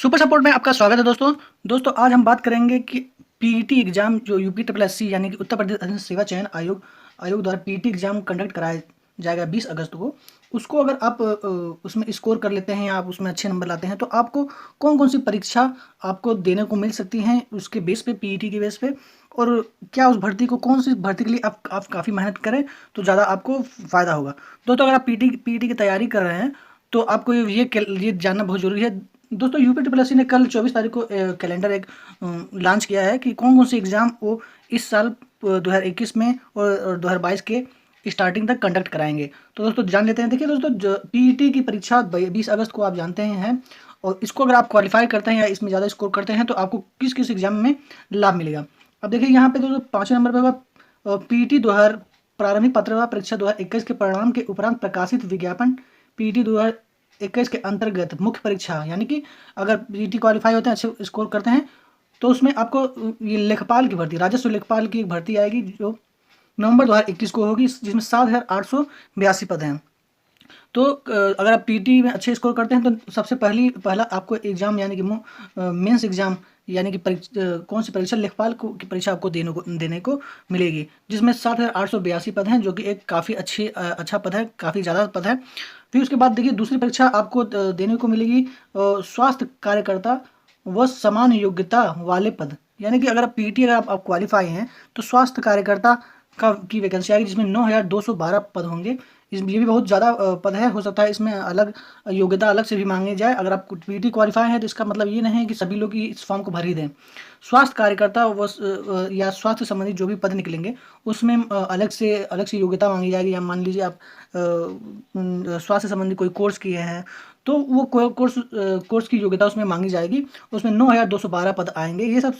Super support में आपका स्वागत है दोस्तों। आज हम बात करेंगे कि पीईटी एग्जाम जो यूपी ट्रिपल एससी यानी कि उत्तर प्रदेश अधिक सेवा चयन आयोग द्वारा पीईटी एग्जाम कंडक्ट कराया जाएगा 20 अगस्त को। उसको अगर आप उसमें स्कोर कर लेते हैं या आप उसमें अच्छे नंबर लाते हैं तो आपको कौन कौन सी परीक्षा आपको देने को मिल सकती हैं उसके बेस पे, पीईटी के बेस पे। और क्या उस भर्ती को, कौन सी भर्ती के लिए आप काफ़ी मेहनत करें तो ज़्यादा आपको फ़ायदा होगा। अगर आप पीईटी की तैयारी कर रहे हैं तो आपको ये जानना बहुत ज़रूरी है। दोस्तों, यूपी ट्रिपल एस सी ने कल 24 तारीख को कैलेंडर लॉन्च किया है कि कौन कौन सी एग्ज़ाम वो इस साल 2021 में और 2022 के स्टार्टिंग तक कंडक्ट कराएंगे। तो दोस्तों जान लेते हैं। देखिए दोस्तों, पीईटी की परीक्षा 20 अगस्त को आप जानते हैं, और इसको अगर आप क्वालिफाई करते हैं या इसमें ज़्यादा स्कोर करते हैं तो आपको किस किस एग्जाम में लाभ मिलेगा। अब देखिए यहाँ पे दोस्तों 5वें नंबर पर होगा पीईटी 2000 प्रारंभिक पात्रता परीक्षा 2021 के परिणाम के उपरांत प्रकाशित विज्ञापन। पीईटी 2021 के अंतर्गत मुख्य परीक्षा, यानी कि अगर पीईटी क्वालिफाई होते हैं, अच्छे स्कोर करते हैं, तो उसमें आपको ये लेखपाल की भर्ती, राजस्व लेखपाल की एक भर्ती आएगी जो नवंबर 2021 को होगी, जिसमें 7,882 पद हैं। तो अगर आप पीटी में अच्छे स्कोर करते हैं तो सबसे पहला आपको एग्जाम यानी कि मेंस एग्जाम यानी कि कौन सी परीक्षा, लेखपाल की परीक्षा आपको देने को मिलेगी, जिसमें 7,882 पद हैं, जो कि एक काफ़ी अच्छा पद है, काफ़ी ज़्यादा पद है। फिर उसके बाद देखिए दूसरी परीक्षा आपको देने को मिलेगी स्वास्थ्य कार्यकर्ता व समान योग्यता वाले पद, यानी कि अगर आप पीटी अगर आप क्वालिफाई हैं तो स्वास्थ्य कार्यकर्ता की वैकेंसी आएगी, जिसमें 9,212 पद होंगे। ये भी बहुत ज़्यादा पद है, हो सकता है इसमें अलग योग्यता अलग से भी मांगी जाए। अगर आप पीटी क्वालिफाई है तो इसका मतलब ये नहीं है कि सभी लोग ही इस फॉर्म को भर ही दें। स्वास्थ्य कार्यकर्ता या स्वास्थ्य संबंधी जो भी पद निकलेंगे उसमें अलग से योग्यता मांगी जाएगी। या मान लीजिए आप स्वास्थ्य संबंधी कोई कोर्स किए हैं तो वो कोर्स की योग्यता उसमें मांगी जाएगी। उसमें 9,212 पद आएंगे। ये सब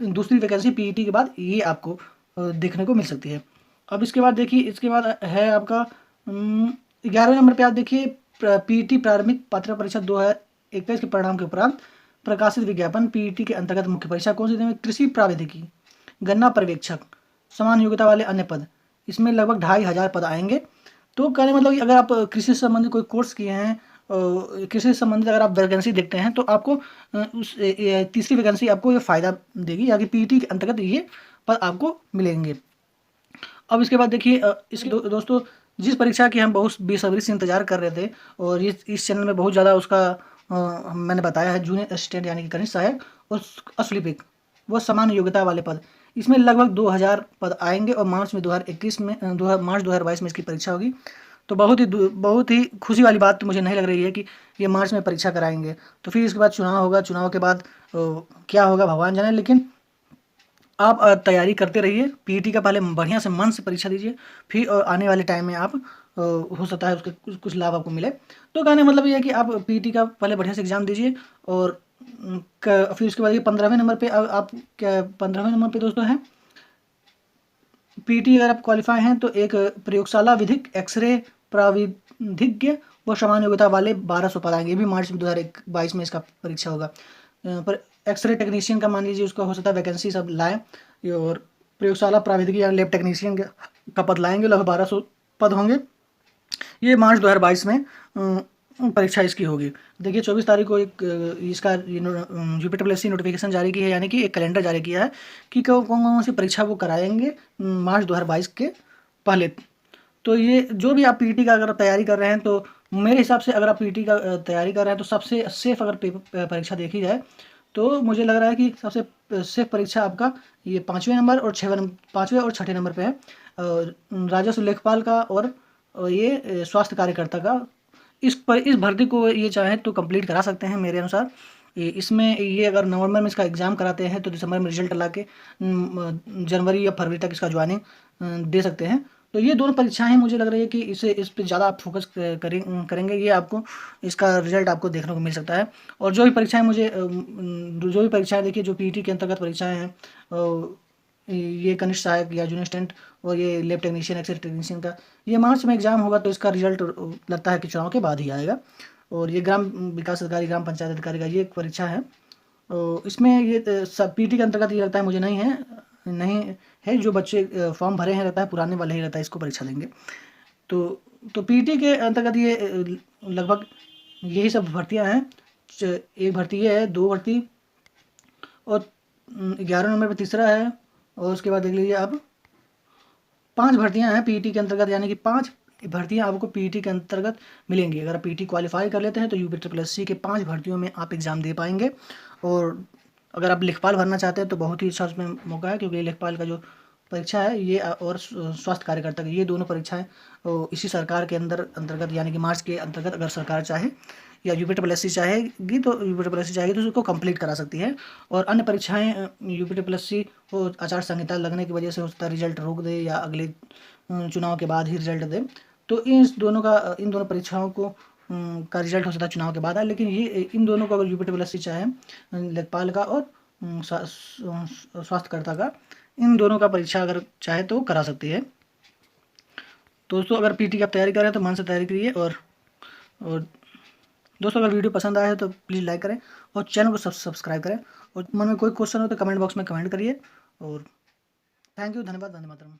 दूसरी वैकेंसी पीईटी के बाद ये आपको देखने को मिल सकती है। अब इसके बाद देखिए, इसके बाद है आपका 11वें नंबर पे आप देखिए पीईटी प्रारंभिक पात्रता परीक्षा 2021 के परिणाम के उपरांत प्रकाशित विज्ञापन। पीईटी के अंतर्गत मुख्य परीक्षा कौन सी देंगे? कृषि प्रावैधिकी, गन्ना पर्यवेक्षक, समान योग्यता वाले अन्य पद। इसमें लगभग 2,500 पद आएंगे। तो कहने मतलब कि अगर आप कृषि से संबंधित कोई कोर्स किए हैं, कृषि से संबंधित अगर आप वैकेंसी देखते हैं तो आपको तीसरी वैकेंसी आपको ये फ़ायदा देगी, या कि पीईटी के अंतर्गत ये पद आपको मिलेंगे। अब इसके बाद देखिए दोस्तों, जिस परीक्षा की हम बहुत बेसब्री से इंतजार कर रहे थे और ये इस चैनल में बहुत ज़्यादा उसका मैंने बताया है, जूनियर असिस्टेंट यानी कि कनिष्ठ सहायक और असलिपिक वो समान योग्यता वाले पद, इसमें लगभग 2,000 पद आएंगे और मार्च में 2021 में मार्च 2022 में इसकी परीक्षा होगी। तो बहुत ही खुशी वाली बात तो मुझे नहीं लग रही है कि ये मार्च में परीक्षा कराएंगे। तो फिर इसके बाद चुनाव होगा, चुनाव के बाद क्या होगा भगवान जाने, लेकिन आप तैयारी करते रहिए। पीईटी का पहले बढ़िया से मन से परीक्षा दीजिए, फिर आने वाले टाइम में आप हो सकता है उसके कुछ लाभ आपको मिले। तो कहने का मतलब ये है कि आप पीईटी का पहले बढ़िया से एग्जाम दीजिए। और फिर उसके बाद ये 15वें नंबर पे आप क्या 15वें नंबर पे दोस्तों है पीईटी अगर आप क्वालिफाई हैं तो एक प्रयोगशाला विधिक एक्सरे प्राविधिज्ञ व समान योग्यता वाले 1,200 पद आएंगे। ये भी मार्च 2022 में इसका परीक्षा होगा। पर एक्सरे टेक्नीशियन का मान लीजिए उसका हो सकता है वैकेंसी सब लाएँ, और प्रयोगशाला प्राविधिक या लैब टेक्नीशियन का पद लाएंगे, लगभग 1,200 पद होंगे। ये मार्च 2022 में परीक्षा इसकी होगी। देखिए 24 तारीख को एक इसका यूपी ट्रिपल एससी नोटिफिकेशन जारी की है, यानी कि एक कैलेंडर जारी किया है कि कौन कौन सी परीक्षा वो कराएंगे मार्च 2022 के पहले। तो ये जो भी आप पीईटी का अगर तैयारी कर रहे हैं तो मेरे हिसाब से अगर आप पीईटी का तैयारी कर रहे हैं तो सबसे सेफ अगर परीक्षा देखी जाए तो मुझे लग रहा है कि सबसे सेफ परीक्षा आपका ये 5वें नंबर और 5वें और 6ठे नंबर पे है, राजस्व लेखपाल का और ये स्वास्थ्य कार्यकर्ता का। इस भर्ती को ये चाहे तो कंप्लीट करा सकते हैं मेरे अनुसार। इसमें ये अगर नवंबर में इसका एग्ज़ाम कराते हैं तो दिसंबर में रिजल्ट ला के जनवरी या फरवरी तक इसका ज्वाइनिंग दे सकते हैं। तो ये दोनों परीक्षाएं मुझे लग रही है कि इस पे ज़्यादा आप फोकस करेंगे, ये आपको इसका रिजल्ट आपको देखने को मिल सकता है। और जो भी परीक्षाएं देखिए जो पीईटी के अंतर्गत परीक्षाएं हैं, ये कनिष्ठ सहायक या जूनियर असिस्टेंट और ये लैब टेक्नीशियन एक्सरे टेक्नीशियन का, ये मार्च में एग्जाम होगा। तो इसका रिजल्ट लगता है कि चुनाव के बाद ही आएगा। और ये ग्राम विकास अधिकारी, ग्राम पंचायत अधिकारी का ये एक परीक्षा है। और इसमें ये सब पीटी के अंतर्गत ये लगता है, मुझे नहीं है जो बच्चे फॉर्म भरे हैं, रहता है पुराने वाले ही रहता है इसको परीक्षा देंगे। तो पीटी के अंतर्गत ये लगभग यही सब भर्तियां हैं। एक भर्ती ये है, 2 भर्ती और 11 नंबर पर तीसरा है। और उसके बाद देख लीजिए आप 5 भर्तियाँ हैं पीईटी के अंतर्गत, यानी कि 5 भर्तियाँ आपको पीईटी के अंतर्गत मिलेंगी। अगर आप पीईटी क्वालिफाई कर लेते हैं तो यूपी ट्रिपल एस सी के 5 भर्तियों में आप एग्ज़ाम दे पाएंगे। और अगर आप लेखपाल भरना चाहते हैं तो बहुत ही अच्छा उसमें मौका है, क्योंकि लेखपाल का जो परीक्षा है ये और स्वास्थ्य कार्यकर्ता की, ये दोनों परीक्षाएं इसी सरकार के अंतर्गत यानी कि मार्च के अंतर्गत अगर सरकार चाहे या यूपी ट्रिपल एस सी चाहेगी तो उसको कंप्लीट करा सकती है। और अन्य परीक्षाएं यूपी ट्रिपल एस सी को आचार संहिता लगने की वजह से उसका रिजल्ट रोक दे या अगले चुनाव के बाद ही रिजल्ट दे, तो इन दोनों परीक्षाओं को का रिजल्ट हो सकता है चुनाव के बाद आए। लेकिन ये इन दोनों को अगर यूपी ट्रिपल एस सी चाहे, लेखपाल का और स्वास्थ्यकर्ता का, इन दोनों का परीक्षा अगर चाहे तो करा सकती है। दोस्तों अगर पीटी की आप तैयारी कर रहे हैं तो मन से तैयारी करिए। और दोस्तों अगर वीडियो पसंद आए तो प्लीज़ लाइक करें और चैनल को सब्सक्राइब करें। और मन में कोई क्वेश्चन हो तो कमेंट बॉक्स में कमेंट करिए। और थैंक यू, धन्यवाद, वंदे मातरम।